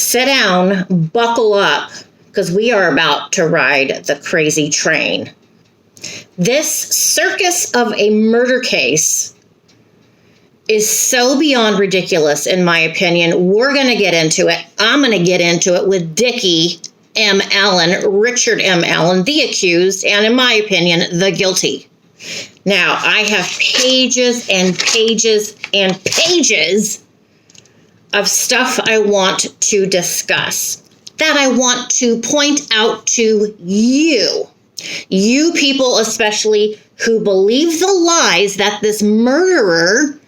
sit down, buckle up, because we are about to ride the crazy train. This circus of a murder case is so beyond ridiculous, in my opinion. We're going to get into it. I'm going to get into it with Dickie M. Allen, Richard M. Allen, the accused, and in my opinion, the guilty. Now, I have pages and pages and pages of stuff I want to discuss, that I want to point out to you people especially, who believe the lies that this murderer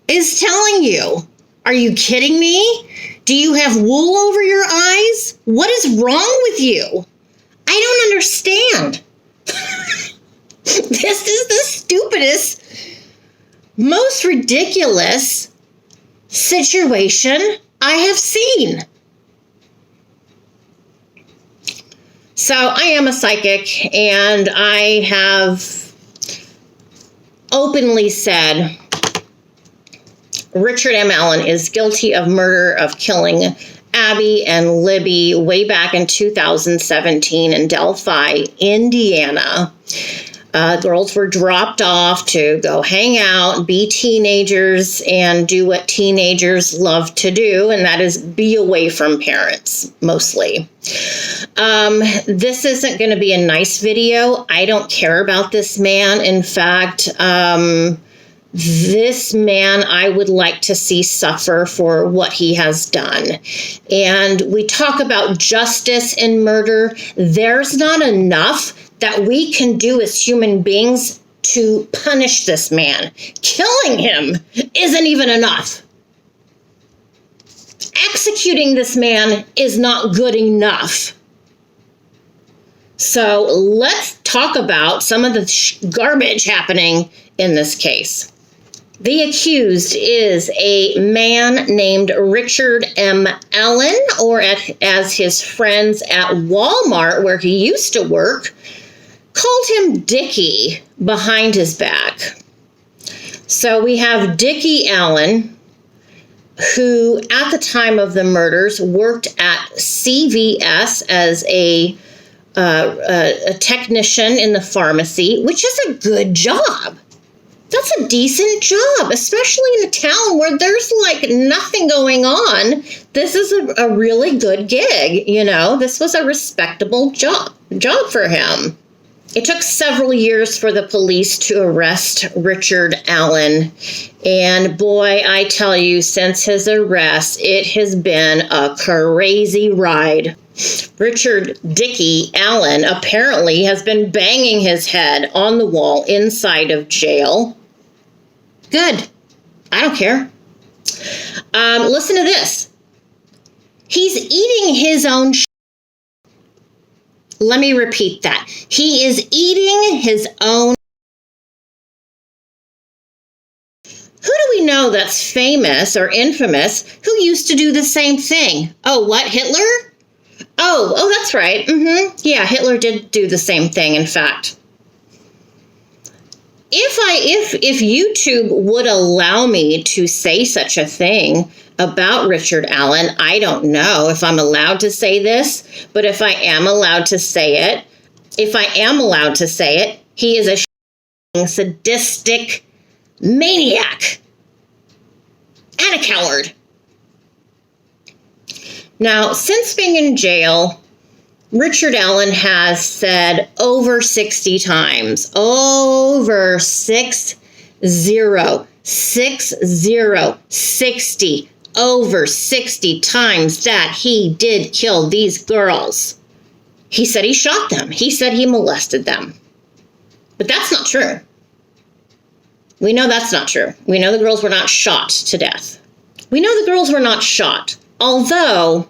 is telling you. Are you kidding me? Do you have wool over your eyes? What is wrong with you? I don't understand. This is the stupidest, most ridiculous situation I have seen. So I am a psychic, and I have openly said Richard M. Allen is guilty of murder, of killing Abby and Libby way back in 2017 in Delphi, Indiana. Girls were dropped off to go hang out, be teenagers, and do what teenagers love to do, and that is be away from parents, mostly. This isn't going to be a nice video. I don't care about this man. In fact, this man I would like to see suffer for what he has done. And we talk about justice in murder. There's not enough that we can do as human beings to punish this man. Killing him isn't even enough. Executing this man is not good enough. So let's talk about some of the garbage happening in this case. The accused is a man named Richard M. Allen, or as his friends at Walmart, where he used to work, called him Dickie behind his back. So we have Dickie Allen, who at the time of the murders worked at CVS as a technician in the pharmacy, which is a good job. That's a decent job, especially in a town where there's like nothing going on. This is a really good gig, you know. This was a respectable job for him. It took several years for the police to arrest Richard Allen. And boy, I tell you, since his arrest, it has been a crazy ride. Richard Dickie Allen apparently has been banging his head on the wall inside of jail. Good. I don't care. Listen to this. He's eating his own shit. Let me repeat that. He is eating his own. Who do we know that's famous or infamous who used to do the same thing? Oh, what? Hitler? Oh, that's right. Yeah, Hitler did do the same thing, in fact. If YouTube would allow me to say such a thing about Richard Allen, I don't know if I'm allowed to say this, but if I am allowed to say it, he is a sadistic maniac and a coward. Now, since being in jail, Richard Allen has said over 60 times, over 60, over 60 times that he did kill these girls. He said he shot them. He said he molested them. But that's not true. We know that's not true. We know the girls were not shot to death. We know the girls were not shot, although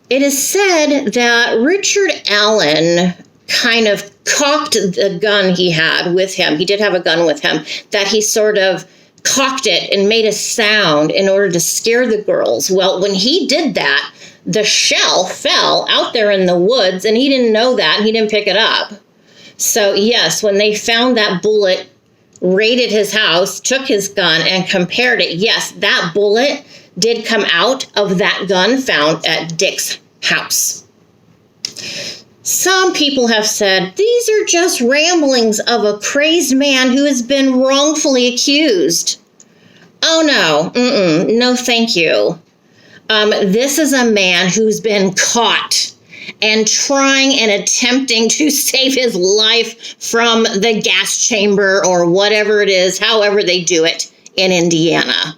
it is said that Richard Allen kind of cocked the gun he had with him. He did have a gun with him, that he sort of cocked it and made a sound in order to scare the girls. Well, when he did that, the shell fell out there in the woods, and he didn't know that, and he didn't pick it up. So, yes, when they found that bullet, raided his house, took his gun, and compared it, yes, that bullet did come out of that gun found at Dick's house. Some people have said these are just ramblings of a crazed man who has been wrongfully accused. Oh no, no thank you. This is a man who's been caught and trying and attempting to save his life from the gas chamber or whatever it is, however they do it in Indiana.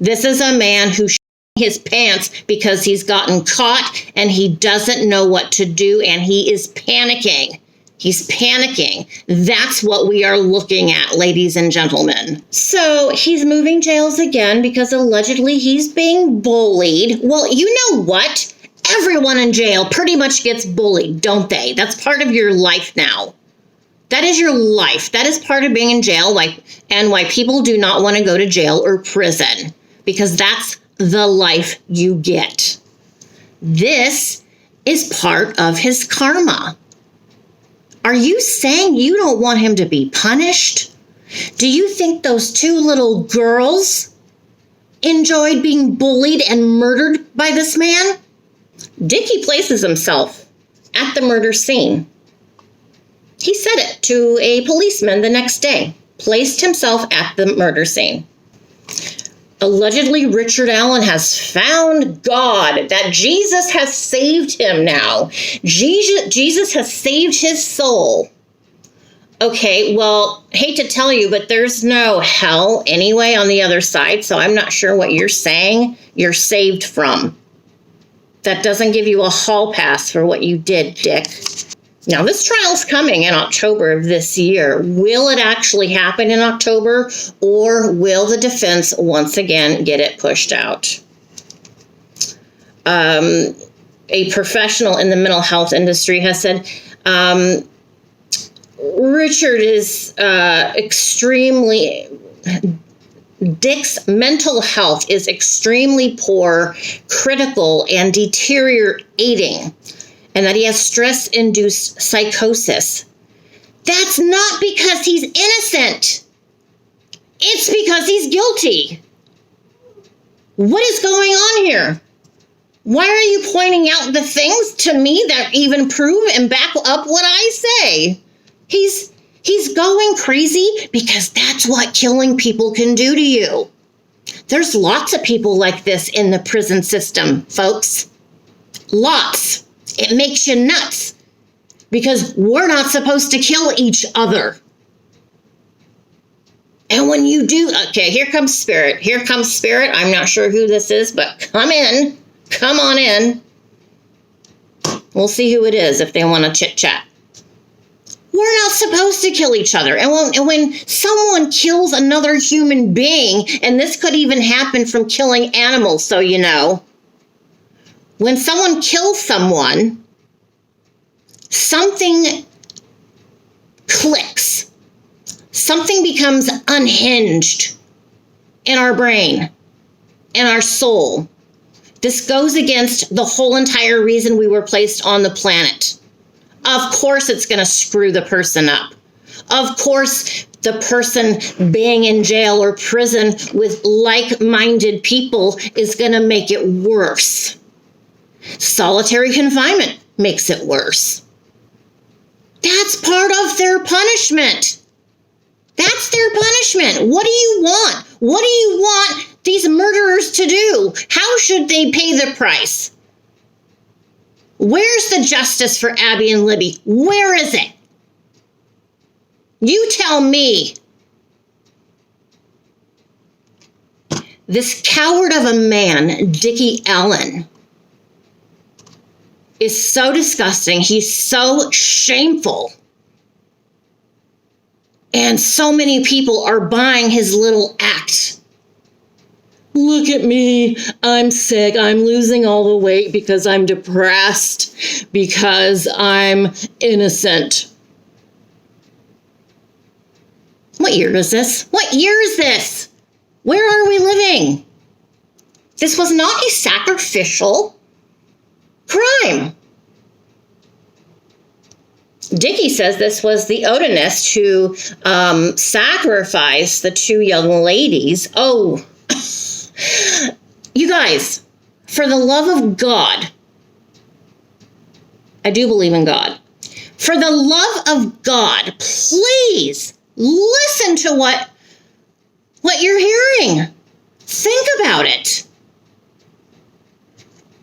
This is a man who shit his pants because he's gotten caught and he doesn't know what to do and he is panicking. He's panicking. That's what we are looking at, ladies and gentlemen. So he's moving jails again because allegedly he's being bullied. Well, you know what? Everyone in jail pretty much gets bullied, don't they? That's part of your life now. That is your life. That is part of being in jail, and why people do not want to go to jail or prison, because that's the life you get. This is part of his karma. Are you saying you don't want him to be punished? Do you think those two little girls enjoyed being bullied and murdered by this man? Dickie places himself at the murder scene. He said it to a policeman the next day, placed himself at the murder scene. Allegedly, Richard Allen has found God, that Jesus has saved him now. Jesus has saved his soul. Okay, well, hate to tell you, but there's no hell anyway on the other side, so I'm not sure what you're saying you're saved from. That doesn't give you a hall pass for what you did, Dick. Now, this trial's coming in October of this year. Will it actually happen in October, or will the defense once again get it pushed out? A professional in the mental health industry has said, Richard is Dick's mental health is extremely poor, critical, and deteriorating, and that he has stress-induced psychosis. That's not because he's innocent. It's because he's guilty. What is going on here? Why are you pointing out the things to me that even prove and back up what I say? He's going crazy because that's what killing people can do to you. There's lots of people like this in the prison system, folks. Lots. It makes you nuts because we're not supposed to kill each other. And when you do, okay, here comes Spirit. Here comes Spirit. I'm not sure who this is, but come in. Come on in. We'll see who it is if they want to chit chat. We're not supposed to kill each other. And when someone kills another human being, and this could even happen from killing animals, so you know, when someone kills someone, something clicks. Something becomes unhinged in our brain, in our soul. This goes against the whole entire reason we were placed on the planet. Of course it's going to screw the person up. Of course the person being in jail or prison with like-minded people is going to make it worse. Solitary confinement makes it worse. That's part of their punishment. That's their punishment. What do you want? What do you want these murderers to do? How should they pay the price? Where's the justice for Abby and Libby? Where is it? You tell me. This coward of a man, Dickie Allen, is so disgusting. He's so shameful. And so many people are buying his little act. Look at me, I'm sick, I'm losing all the weight because I'm depressed, because I'm innocent. What year is this? What year is this? Where are we living? This was not a sacrificial crime. Dickie says this was the Odinist who sacrificed the two young ladies. Oh, You guys, for the love of God, I do believe in God. For the love of God, please listen to what you're hearing. Think about it.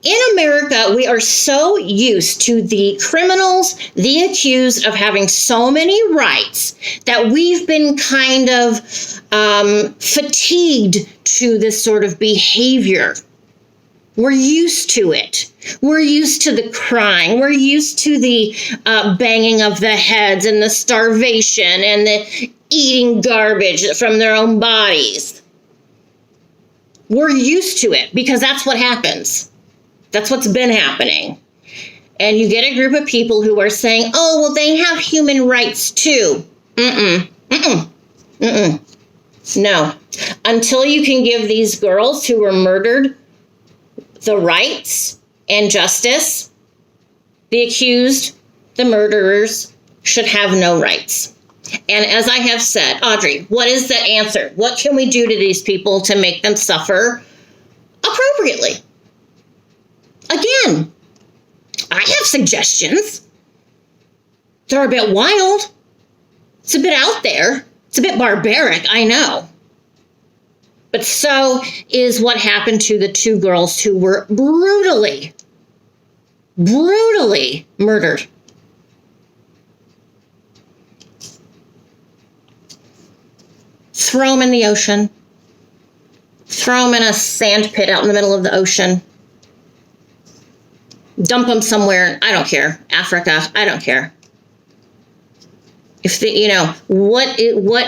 In America, we are so used to the criminals, the accused of having so many rights that we've been kind of fatigued to this sort of behavior. We're used to it. We're used to the crying. We're used to the banging of the heads and the starvation and the eating garbage from their own bodies. We're used to it because that's what happens. That's what's been happening. And you get a group of people who are saying, oh, well, they have human rights too. No. Until you can give these girls who were murdered the rights and justice, the accused, the murderers, should have no rights. And as I have said, Audrey, what is the answer? What can we do to these people to make them suffer appropriately? Again, I have suggestions. They're a bit wild. It's a bit out there. It's a bit barbaric, I know. But so is what happened to the two girls who were brutally murdered. Throw them in the ocean. Throw them in a sand pit out in the middle of the ocean. Dump them somewhere, I don't care. Africa, I don't care. If the,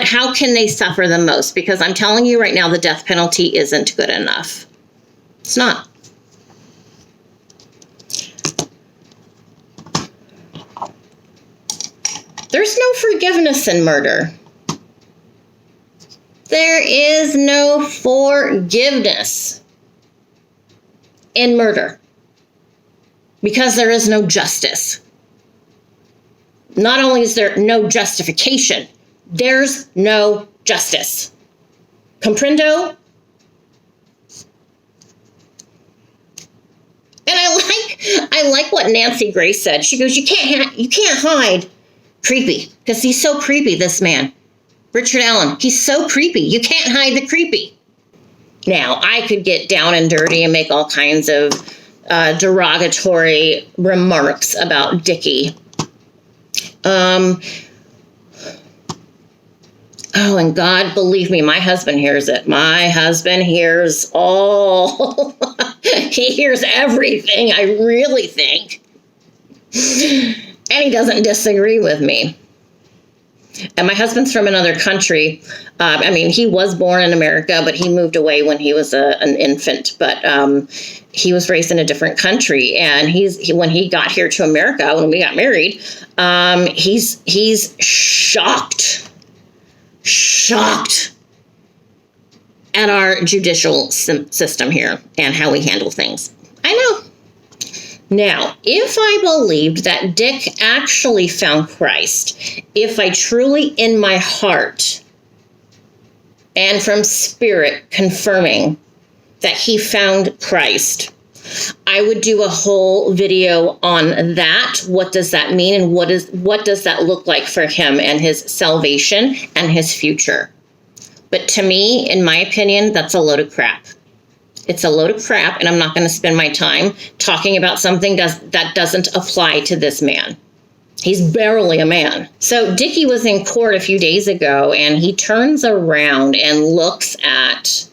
how can they suffer the most? Because I'm telling you right now, the death penalty isn't good enough. It's not. There's no forgiveness in murder. There is no forgiveness in murder. Because there is no justice. Not only is there no justification, there's no justice. Comprendo? And I like what Nancy Grace said. She goes, you can't hide creepy, because he's so creepy, this man. Richard Allen, he's so creepy. You can't hide the creepy. Now, I could get down and dirty and make all kinds of derogatory remarks about Dickie. Oh, and God, believe me, my husband hears it. My husband hears all. He hears everything, I really think. And he doesn't disagree with me. And my husband's from another country. He was born in America, but he moved away when he was an infant. But he was raised in a different country. And when he got here to America, when we got married, he's shocked at our judicial system here and how we handle things. I know. Now, if I believed that Dick actually found Christ, if I truly in my heart and from spirit confirming that he found Christ, I would do a whole video on that. What does that mean? And what does that look like for him and his salvation and his future? But to me, in my opinion, that's a load of crap. It's a load of crap, and I'm not going to spend my time talking about something that doesn't apply to this man. He's barely a man. So Dickie was in court a few days ago, and he turns around and looks at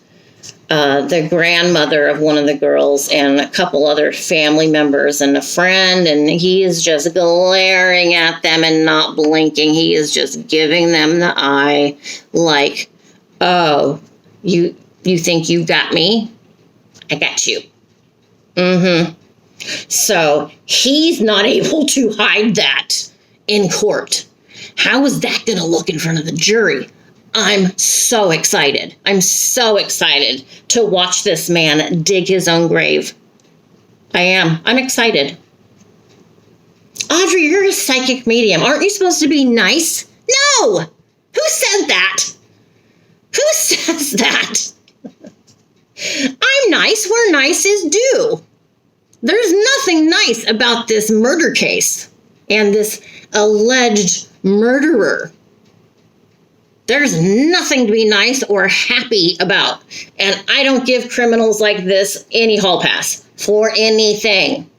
the grandmother of one of the girls and a couple other family members and a friend, and he is just glaring at them and not blinking. He is just giving them the eye like, oh, you think you got me? I got you. So he's not able to hide that in court. How is that going to look in front of the jury? I'm so excited. I'm so excited to watch this man dig his own grave. I am. I'm excited. Audrey, you're a psychic medium. Aren't you supposed to be nice? No! Who said that? Who says that? I'm nice where nice is due. There's nothing nice about this murder case and this alleged murderer. There's nothing to be nice or happy about. And I don't give criminals like this any hall pass for anything.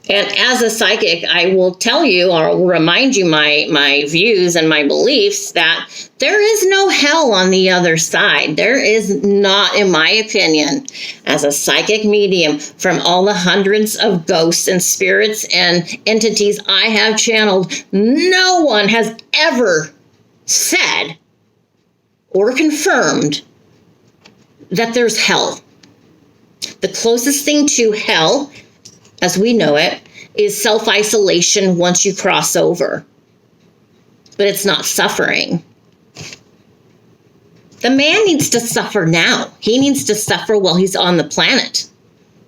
And as a psychic, I will tell you or remind you my views and my beliefs that there is no hell on the other side. There is not, in my opinion, as a psychic medium, from all the hundreds of ghosts and spirits and entities I have channeled, no one has ever said or confirmed that there's hell. The closest thing to hell, as we know it, is self-isolation once you cross over. But it's not suffering. The man needs to suffer now. He needs to suffer while he's on the planet.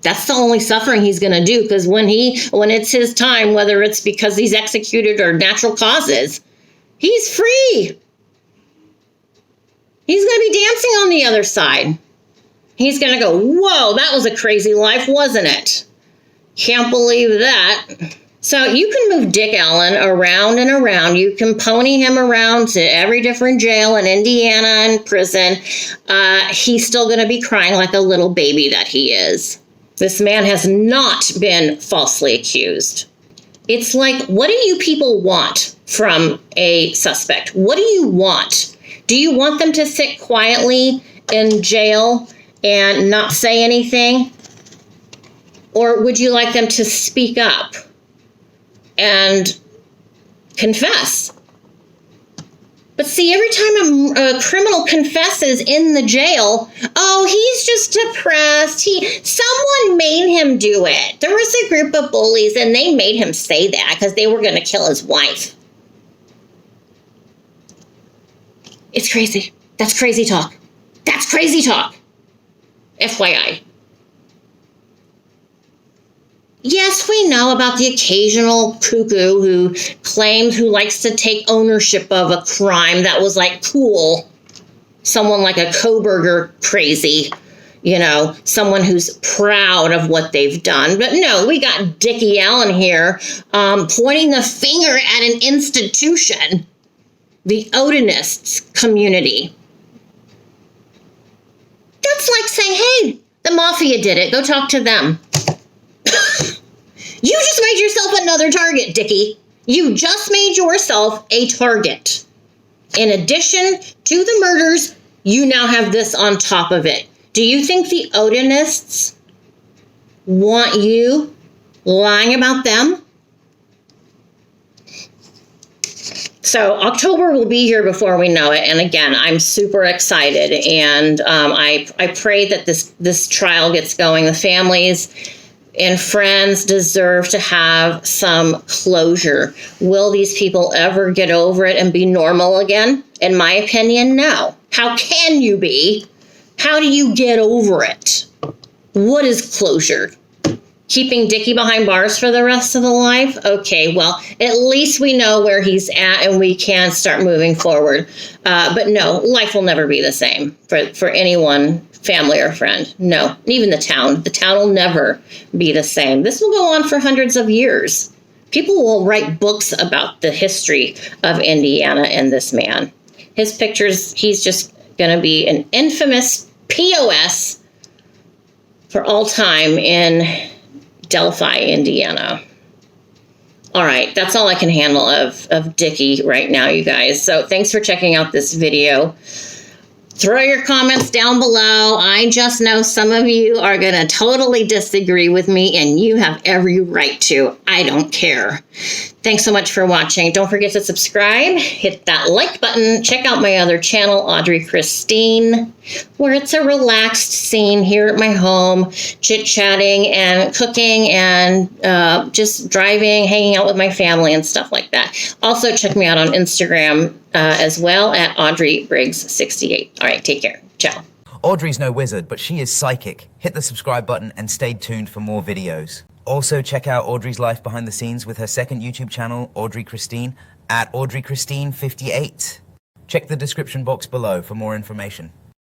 That's the only suffering he's going to do, because when it's his time, whether it's because he's executed or natural causes, he's free. He's going to be dancing on the other side. He's going to go, whoa, that was a crazy life, wasn't it? Can't believe that. So you can move Dick Allen around and around. You can pony him around to every different jail in Indiana and prison. He's still going to be crying like a little baby that he is. This man has not been falsely accused. It's like, what do you people want from a suspect? What do you want? Do you want them to sit quietly in jail and not say anything? Or would you like them to speak up and confess? But see, every time a criminal confesses in the jail, oh, he's just depressed. Someone made him do it. There was a group of bullies and they made him say that because they were going to kill his wife. It's crazy. That's crazy talk. That's crazy talk. FYI. Yes, we know about the occasional cuckoo who likes to take ownership of a crime that was like cool. Someone like a Koberger crazy, someone who's proud of what they've done. But no, we got Dickie Allen here pointing the finger at an institution, the Odinists community. That's like saying, hey, the mafia did it. Go talk to them. You just made yourself another target, Dickie. You just made yourself a target. In addition to the murders, you now have this on top of it. Do you think the Odinists want you lying about them? So October will be here before we know it. And again, I'm super excited. And I pray that this trial gets going. The families and friends deserve to have some closure. Will these people ever get over it and be normal again? In my opinion, no. How can you be? How do you get over it? What is closure? Keeping Dickie behind bars for the rest of the life? Okay, well, at least we know where he's at and we can start moving forward. But no, life will never be the same for anyone, family or friend. No, even the town. The town will never be the same. This will go on for hundreds of years. People will write books about the history of Indiana and this man. His pictures, he's just going to be an infamous POS for all time in Delphi, Indiana. All right, that's all I can handle of Dickie right now, you guys. So thanks for checking out this video. Throw your comments down below. I just know some of you are going to totally disagree with me, and you have every right to. I don't care. Thanks so much for watching. Don't forget to subscribe, hit that like button, check out my other channel, Audrey Christine, where it's a relaxed scene here at my home, chit-chatting and cooking and just driving, hanging out with my family and stuff like that. Also, check me out on Instagram as well at AudreyBriggs68. All right, take care. Ciao. Audrey's no wizard, but she is psychic. Hit the subscribe button and stay tuned for more videos. Also, check out Audrey's life behind the scenes with her second YouTube channel, Audrey Christine, at AudreyChristine58. Check the description box below for more information.